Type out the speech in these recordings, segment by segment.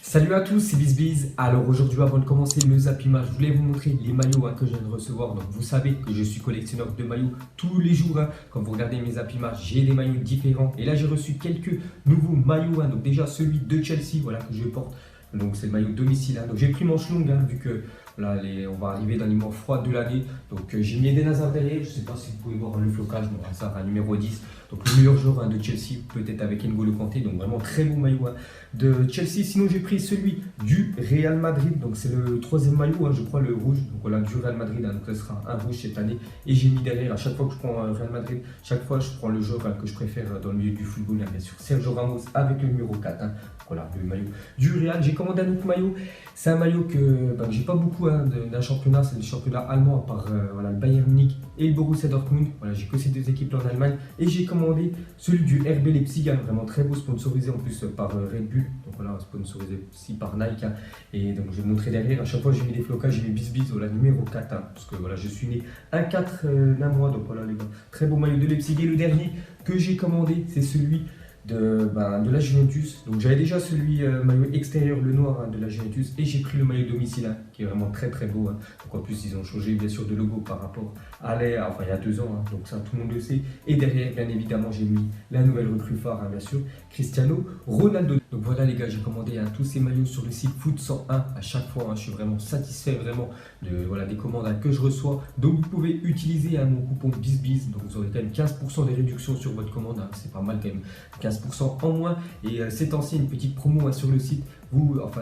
Salut à tous, c'est BizBiz. Alors aujourd'hui, avant de commencer le zappimage, je voulais vous montrer les maillots que je viens de recevoir. Donc vous savez que je suis collectionneur de maillots tous les jours. Quand vous regardez mes zappimages, j'ai des maillots différents. Et là, j'ai reçu quelques nouveaux maillots. Donc déjà celui de Chelsea, voilà, que je porte. Donc c'est le maillot domicile. Donc j'ai pris manche longue, vu que là, on va arriver dans les mois froids de l'année. Donc j'ai mis Eden Hazard derrière. Je ne sais pas si vous pouvez voir le flocage. Bon, Hazard, numéro 10. Donc le meilleur joueur de Chelsea, peut-être avec N'Golo Kanté. Donc vraiment très beau maillot de Chelsea. Sinon j'ai pris celui du Real Madrid. Donc c'est le troisième maillot, je crois, le rouge. Donc voilà, du Real Madrid. Donc ce sera un rouge cette année. Et j'ai mis derrière, à chaque fois que je prends un Real Madrid, chaque fois je prends le joueur que je préfère dans le milieu du football. Bien sûr, Sergio Ramos avec le numéro 4. Voilà, le maillot du Real. J'ai commandé un autre maillot. C'est un maillot que j'ai pas beaucoup d'un championnat. C'est le championnat allemand, à part le Bayern Munich et le Borussia Dortmund. Voilà, j'ai que ces deux équipes en Allemagne. Et j'ai commandé celui du RB Leipzig, vraiment très beau, sponsorisé en plus par Red Bull. Donc voilà, sponsorisé aussi par Nike. Et donc je vais vous montrer derrière. À chaque fois, j'ai mis des flocages, j'ai mis BizBiz, voilà, numéro 4. Parce que voilà, je suis né un 4 d'un mois. Donc voilà, les gars, très beau maillot de Leipzig. Et le dernier que j'ai commandé, c'est celui de la Juventus. Donc j'avais déjà celui maillot extérieur, le noir de la Juventus, et j'ai pris le maillot domicile qui est vraiment très très beau. Donc en plus ils ont changé bien sûr de logo par rapport à il y a 2 ans, donc ça tout le monde le sait. Et derrière bien évidemment j'ai mis la nouvelle recrue phare, bien sûr, Cristiano Ronaldo. Donc voilà les gars, j'ai commandé tous ces maillots sur le site Foot 101 à chaque fois. Je suis vraiment satisfait vraiment des commandes que je reçois. Donc vous pouvez utiliser mon coupon BizBiz, donc vous aurez quand même 15% de réduction sur votre commande. C'est pas mal quand même, 15% en moins. Et ces temps-ci, une petite promo sur le site.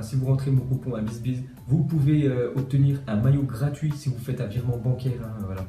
Si vous rentrez mon coupon à BizBiz, vous pouvez obtenir un maillot gratuit si vous faites un virement bancaire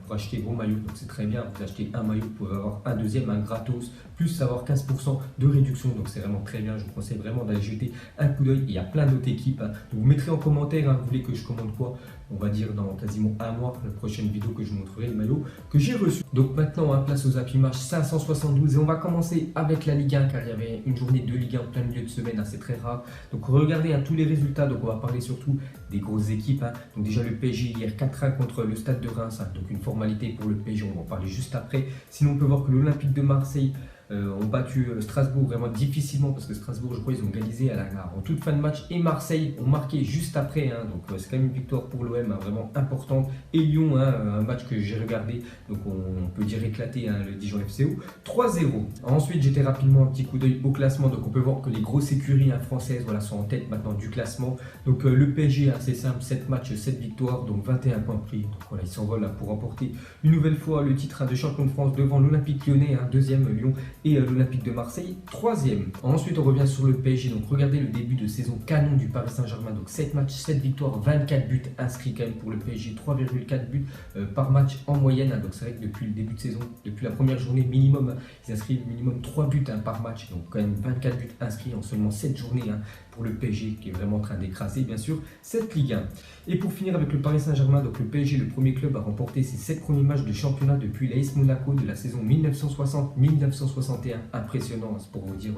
pour acheter vos maillots. Donc c'est très bien, vous achetez un maillot, vous pouvez avoir un deuxième, un gratos, plus avoir 15% de réduction. Donc c'est vraiment très bien, je vous conseille vraiment d'aller jeter un coup d'œil. Il y a plein d'autres équipes. Donc vous mettrez en commentaire, vous voulez que je commande quoi. On va dire dans quasiment un mois, la prochaine vidéo que je vous montrerai les maillots que j'ai reçus. Donc maintenant, place aux zappimage 572 et on va commencer avec la Ligue 1 car il y avait une journée de Ligue 1 en plein milieu de semaine, c'est très rare. Donc regardez tous les résultats, donc on va parler surtout des grosses équipes. Donc déjà le PSG hier 4-1 contre le Stade de Reims, donc une formalité pour le PSG, on va en parler juste après. Sinon on peut voir que l'Olympique de Marseille ont battu Strasbourg vraiment difficilement parce que Strasbourg, je crois, ils ont égalisé en toute fin de match et Marseille ont marqué juste après. Donc c'est quand même une victoire pour l'OM vraiment importante. Et Lyon, un match que j'ai regardé, donc on peut dire éclaté, le Dijon FCO, 3-0. Ensuite, j'étais rapidement un petit coup d'œil au classement. Donc on peut voir que les grosses écuries françaises sont en tête maintenant du classement. Donc le PSG, c'est simple, 7 matchs, 7 victoires, donc 21 points pris. Donc voilà, ils s'envolent pour remporter une nouvelle fois le titre de champion de France devant l'Olympique Lyonnais, deuxième Lyon, et l'Olympique de Marseille, troisième. Ensuite, on revient sur le PSG. Donc, regardez le début de saison canon du Paris Saint-Germain. Donc, 7 matchs, 7 victoires, 24 buts inscrits quand même pour le PSG, 3,4 buts par match en moyenne. Donc, c'est vrai que depuis le début de saison, depuis la première journée minimum, ils inscrivent minimum 3 buts par match. Donc, quand même 24 buts inscrits en seulement 7 journées pour le PSG qui est vraiment en train d'écraser, bien sûr, cette Ligue 1. Et pour finir avec le Paris Saint-Germain, donc le PSG, le premier club à remporter ses 7 premiers matchs de championnat depuis l'AS Monaco de la saison 1960-1961. Impressionnant, c'est pour vous dire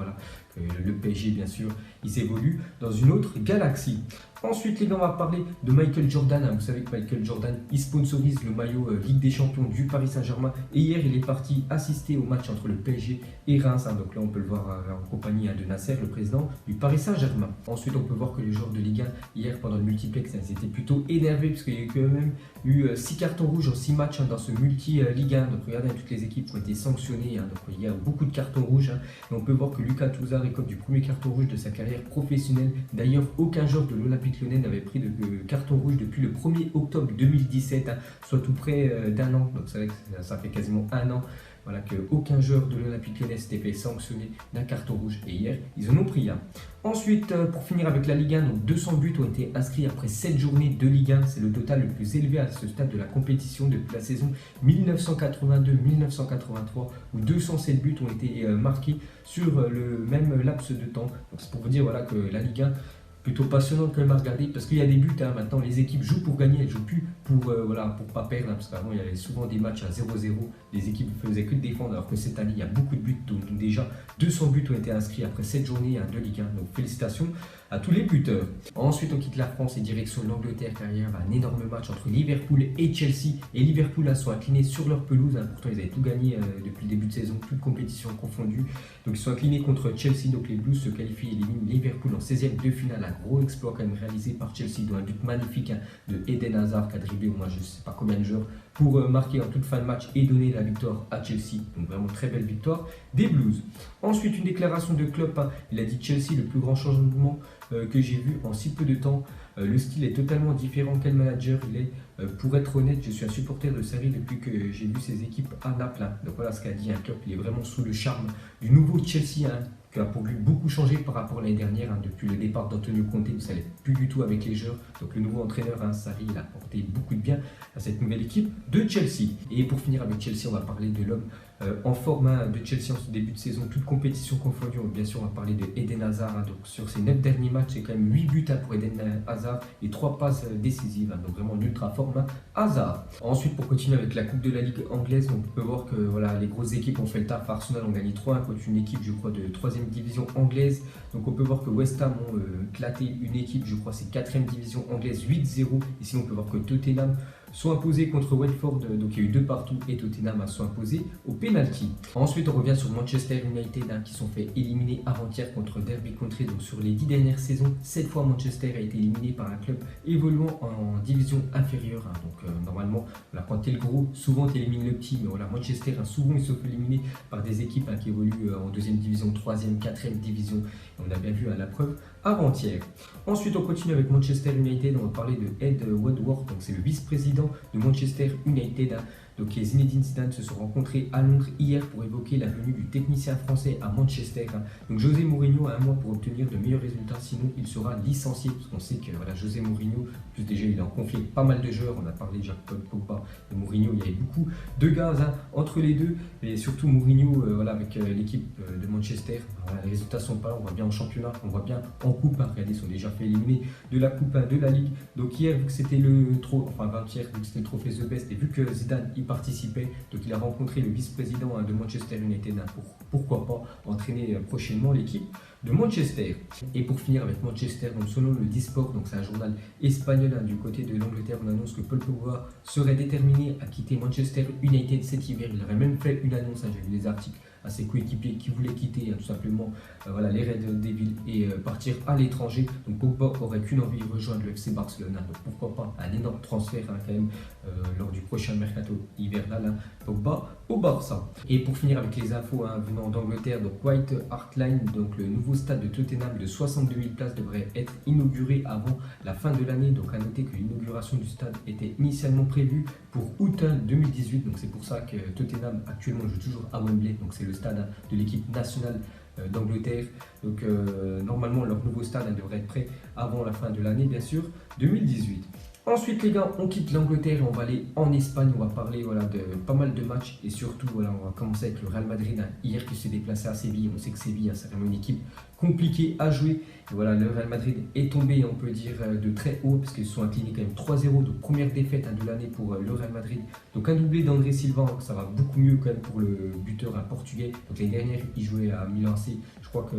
que le PSG, bien sûr, il s'évolue dans une autre galaxie. Ensuite, les gars, on va parler de Michael Jordan. Vous savez que Michael Jordan, il sponsorise le maillot Ligue des Champions du Paris Saint-Germain. Et hier, il est parti assister au match entre le PSG et Reims. Donc là, on peut le voir en compagnie de Nasser, le président du Paris Saint-Germain. Ensuite, on peut voir que les joueurs de Ligue 1, hier, pendant le multiplex, ils étaient plutôt énervés parce qu'il y a quand même eu 6 cartons rouges en 6 matchs dans ce multi-Ligue 1. Donc regardez toutes les équipes qui ont été sanctionnées. Donc il y a beaucoup de cartons rouges. Et on peut voir que Lucas Touzard récolte du premier carton rouge de sa carrière professionnelle. D'ailleurs, aucun joueur de l'Olympique Lyonnais n'avait pris de carton rouge depuis le 1er octobre 2017, soit tout près d'un an. Donc c'est vrai que ça fait quasiment un an qu'aucun joueur de l'Olympique Lyonnais s'était fait sanctionner d'un carton rouge. Et hier, ils en ont pris un. Ensuite, pour finir avec la Ligue 1, donc 200 buts ont été inscrits après 7 journées de Ligue 1. C'est le total le plus élevé à ce stade de la compétition depuis la saison 1982-1983, où 207 buts ont été marqués sur le même laps de temps. Donc c'est pour vous dire que la Ligue 1, plutôt passionnant quand même à regarder parce qu'il y a des buts. Maintenant, les équipes jouent pour gagner, elles ne jouent plus pour pas perdre. Parce qu'avant, il y avait souvent des matchs à 0-0. Les équipes ne faisaient que de défendre. Alors que cette année, il y a beaucoup de buts. Donc déjà, 200 buts ont été inscrits après 7 journées de Ligue 1. Donc félicitations à tous les buteurs. Ensuite, on quitte la France et direction l'Angleterre car il y a un énorme match entre Liverpool et Chelsea. Et Liverpool sont inclinés sur leur pelouse. Pourtant, ils avaient tout gagné depuis le début de saison, toutes compétitions confondues. Donc, ils sont inclinés contre Chelsea. Donc, les Blues se qualifient et éliminent Liverpool en 16e de finale. Un gros exploit quand même réalisé par Chelsea, dont un but magnifique de Eden Hazard qui a dribblé au moins je ne sais pas combien de joueurs pour marquer en toute fin de match et donner la victoire à Chelsea. Donc, vraiment très belle victoire des Blues. Ensuite, une déclaration de Klopp. Il a dit Chelsea, le plus grand changement que j'ai vu en si peu de temps. Le style est totalement différent. Quel manager il est. Pour être honnête, je suis un supporter de Sarri depuis que j'ai vu ses équipes à Naples. Donc voilà ce qu'a dit Klopp. Il est vraiment sous le charme du nouveau Chelsea, qui a pour lui beaucoup changé par rapport à l'année dernière. Depuis le départ d'Antonio Conte, ça n'allait plus du tout avec les joueurs. Donc le nouveau entraîneur, Sarri, il a apporté beaucoup de bien à cette nouvelle équipe de Chelsea. Et pour finir avec Chelsea, on va parler de l'homme en forme de Chelsea en ce début de saison, toute compétition confondue. Bien sûr, on va parler de Eden Hazard. Donc sur ses 9 derniers matchs, c'est quand même 8 buts pour Eden Hazard et 3 passes décisives. Donc vraiment en ultra forme, Hazard. Ensuite, pour continuer avec la Coupe de la Ligue anglaise, donc on peut voir que voilà, les grosses équipes ont fait le taf. Arsenal ont gagné 3-1 contre une équipe, je crois, de 3e division anglaise. Donc on peut voir que West Ham ont éclaté une équipe, je crois, c'est 4e division anglaise, 8-0. Et sinon, on peut voir que Tottenham sont imposés contre Watford, donc il y a eu 2 partout et Tottenham sont imposés au penalty. Ensuite, on revient sur Manchester United qui sont fait éliminer avant-hier contre Derby County. Donc sur les 10 dernières saisons, 7 fois Manchester a été éliminé par un club évoluant en division inférieure. Donc normalement, voilà, quand tu es le gros, souvent tu élimines le petit. Mais voilà, Manchester, souvent ils se font éliminer par des équipes qui évoluent en 2e division, 3e, 4e division. Et on a bien vu la preuve avant-hier. Ensuite, on continue avec Manchester United. On va parler de Ed Woodward, donc c'est le vice-président de Manchester United. Donc les Zinedine Zidane se sont rencontrés à Londres hier pour évoquer la venue du technicien français à Manchester. Donc José Mourinho a un mois pour obtenir de meilleurs résultats, sinon il sera licencié. Parce qu'on sait que voilà, José Mourinho, plus déjà il a en conflit avec pas mal de joueurs. On a parlé de Jacques-Paul Pogba et Mourinho, il y avait beaucoup de gaz entre les deux. Et surtout Mourinho voilà, avec l'équipe de Manchester, voilà, les résultats sont pas là. On voit bien en championnat, on voit bien en coupe. Regardez, ils sont déjà fait éliminer de la coupe de la Ligue. Donc hier, vu que c'était avant-hier, vu que c'était le trophée The Best et vu que Zidane participait, donc il a rencontré le vice-président de Manchester United pour pourquoi pas entraîner prochainement l'équipe de Manchester. Et pour finir avec Manchester, donc selon le Disport, donc c'est un journal espagnol du côté de l'Angleterre, on annonce que Paul Pogba serait déterminé à quitter Manchester United cet hiver. Il aurait même fait une annonce, j'ai vu des articles à ses coéquipiers qui voulaient quitter tout simplement voilà, les Red Devils et partir à l'étranger. Donc Pogba aurait qu'une envie, rejoindre le FC Barcelone. Donc pourquoi pas un énorme transfert quand même lors du prochain mercato hivernal, Pogba au Barça. Et pour finir avec les infos venant d'Angleterre, donc White Hart Lane, donc le nouveau stade de Tottenham de 62 000 places devrait être inauguré avant la fin de l'année. Donc à noter que l'inauguration du stade était initialement prévue pour août 2018. Donc c'est pour ça que Tottenham actuellement joue toujours à Wembley. Donc c'est le stade de l'équipe nationale d'Angleterre. Donc normalement leur nouveau stade devrait être prêt avant la fin de l'année, bien sûr, 2018. Ensuite les gars, on quitte l'Angleterre et on va aller en Espagne. On va parler voilà, de pas mal de matchs et surtout voilà, on va commencer avec le Real Madrid hier qui s'est déplacé à Séville. On sait que Séville c'est vraiment une équipe compliquée à jouer. Et voilà, le Real Madrid est tombé, on peut dire, de très haut parce qu'ils se sont inclinés quand même 3-0. Donc première défaite de l'année pour le Real Madrid. Donc un doublé d'André Silva, ça va beaucoup mieux quand même pour le buteur portugais. Donc l'année dernière, il jouait à Milan AC. Je crois que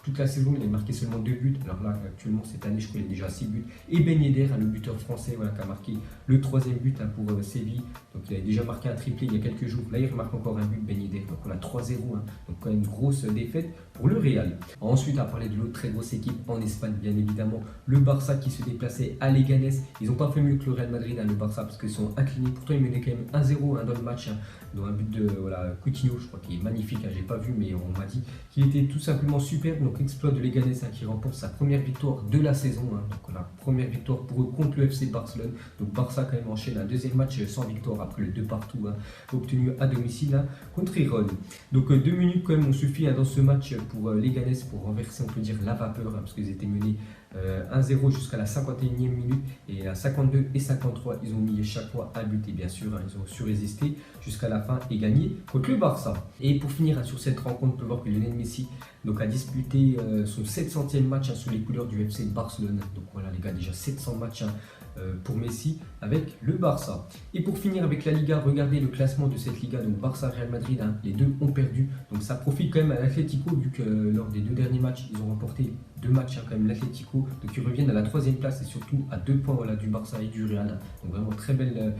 toute la saison, il a marqué seulement 2 buts. Alors là, actuellement, cette année, je crois qu'il est déjà à 6 buts. Et Ben Yedder, le buteur français, voilà, qui a marqué le 3e but pour Séville. Donc il avait déjà marqué un triplé il y a quelques jours. Là, il remarque encore un but, Ben Yedder. Donc on a 3-0. Donc quand même une grosse défaite pour le Real. Ensuite, à parler de l'autre très grosse équipe en Espagne, bien évidemment, le Barça qui se déplaçait à Leganés. Ils n'ont pas fait mieux que le Real Madrid, le Barça, parce qu'ils sont inclinés. Pourtant, ils menaient quand même 1-0 dans le match, dont un but de voilà, Coutinho, je crois qu'il est magnifique. J'ai pas vu, mais on m'a dit qu'il était tout simplement superbe. Donc exploit de Leganés qui remporte sa première victoire de la saison. Donc la première victoire pour eux contre le FC Barcelone. Donc Barça quand même enchaîne un deuxième match sans victoire après le 2 partout obtenu à domicile contre Irone. Donc 2 minutes quand même ont suffi dans ce match pour Leganés pour renverser, on peut dire, la vapeur parce qu'ils étaient menés 1-0 jusqu'à la 51e minute et à 52 et 53 ils ont mis chaque fois un but et bien sûr ils ont su résister jusqu'à la fin et gagné contre le Barça. Et pour finir sur cette rencontre, on peut voir que Lionel Messi donc, a disputé son 700e match sous les couleurs du FC Barcelone. Donc voilà les gars, déjà 700 matchs pour Messi avec le Barça. Et pour finir avec la Liga, regardez le classement de cette Liga, donc Barça, Real Madrid, les deux ont perdu. Donc ça profite quand même à l'Atlético vu que lors des 2 derniers matchs, ils ont remporté 2 matchs quand même l'Atlético, donc ils reviennent à la 3e place et surtout à 2 points du Barça et du Real. Donc vraiment très belle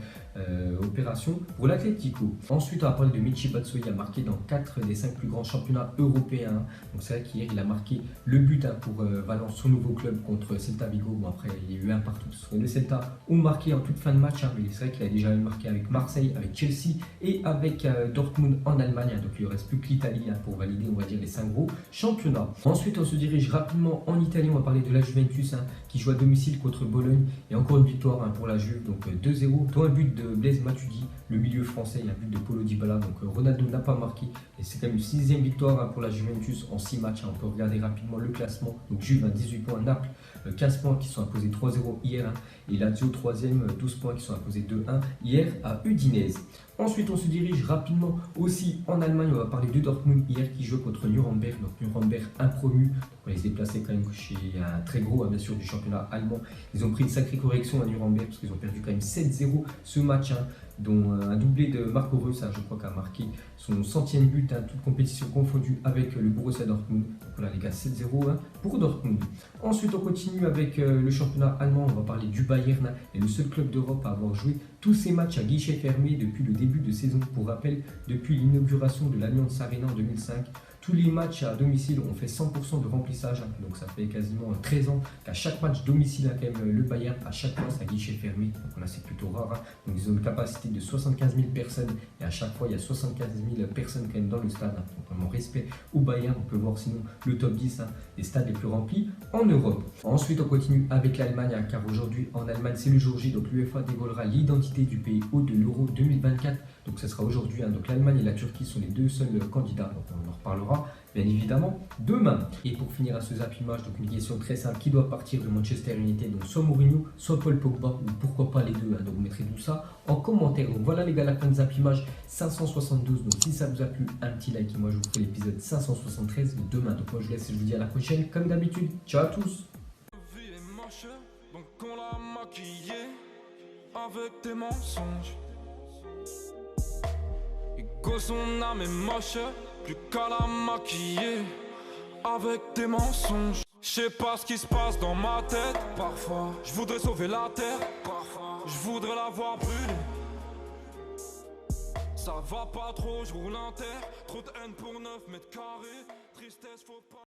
opération pour l'Atlético. Ensuite on va parler de Michy Batshuayi, il a marqué dans 4 des 5 plus grands championnats européens. Donc c'est vrai qu'hier il a marqué le but pour Valence, son nouveau club contre Celta Vigo. Bon après il y a eu un partout. Le Celta ont marqué en toute fin de match, mais c'est vrai qu'il a déjà marqué avec Marseille, avec Chelsea et avec Dortmund en Allemagne. Donc il ne reste plus que l'Italie pour valider on va dire les 5 gros championnats. Ensuite on se dirige rapidement en Italie, on va parler de la Juventus qui joue à domicile contre Bologne et encore une victoire pour la Juve, donc 2-0, dont un but de Blaise Matuidi, le milieu français, et un but de Paulo Dybala. Donc Ronaldo n'a pas marqué et c'est quand même une 6e victoire pour la Juventus en 6 matchs. On peut regarder rapidement le classement. Donc Juve 18 points, Naples 15 points qui sont imposés 3-0 hier et Lazio 3e 12 points qui sont imposés 2-1 hier à Udinese. Ensuite, on se dirige rapidement aussi en Allemagne. On va parler de Dortmund hier qui joue contre Nuremberg. Donc Nuremberg impromu. Donc, on va se déplacer quand même chez un très gros, bien sûr, du championnat allemand. Ils ont pris une sacrée correction à Nuremberg parce qu'ils ont perdu quand même 7-0 ce match, dont un doublé de Marco Reus, je crois, qui a marqué son 100e but, toute compétition confondue avec le Borussia Dortmund. Donc voilà les gars, 7-0 pour Dortmund. Ensuite, on continue avec le championnat allemand. On va parler du Bayern et le seul club d'Europe à avoir joué tous ces matchs à guichet fermé depuis le début de saison. Pour rappel, depuis l'inauguration de l'Allianz Arena en 2005, tous les matchs à domicile ont fait 100% de remplissage. Donc ça fait quasiment 13 ans qu'à chaque match domicile, quand même, le Bayern, à chaque fois, c'est à guichet fermé. Donc là, c'est plutôt rare. Donc ils ont une capacité de 75 000 personnes et à chaque fois, il y a 75 000 personnes quand même dans le stade. Donc vraiment respect au Bayern. On peut voir sinon le top 10 des stades les plus remplis en Europe. Ensuite, on continue avec l'Allemagne car aujourd'hui, en Allemagne, c'est le jour J. Donc l'UEFA dévoilera l'identité du pays hôte de l'Euro 2024. Donc ça sera aujourd'hui. Donc l'Allemagne et la Turquie sont les 2 seuls candidats. Donc on en reparlera bien évidemment demain. Et pour finir à ce Zap Image, donc une question très simple: qui doit partir de Manchester United? Donc soit Mourinho, soit Paul Pogba, ou pourquoi pas les deux. Donc vous mettrez tout ça en commentaire. Donc voilà les gars, la fin de Zap Image 572. Donc si ça vous a plu, un petit like et moi je vous ferai l'épisode 573 demain. Donc moi je vous laisse et je vous dis à la prochaine comme d'habitude. Ciao à tous. Donc on l'a maquillé avec des mensonges. Que son âme est moche, plus qu'à la maquiller avec des mensonges. Je sais pas ce qui se passe dans ma tête. Parfois, je voudrais sauver la terre. Parfois, je voudrais la voir brûler. Ça va pas trop, je roule en terre. Trop de haine pour 9 mètres carrés. Tristesse, faut pas.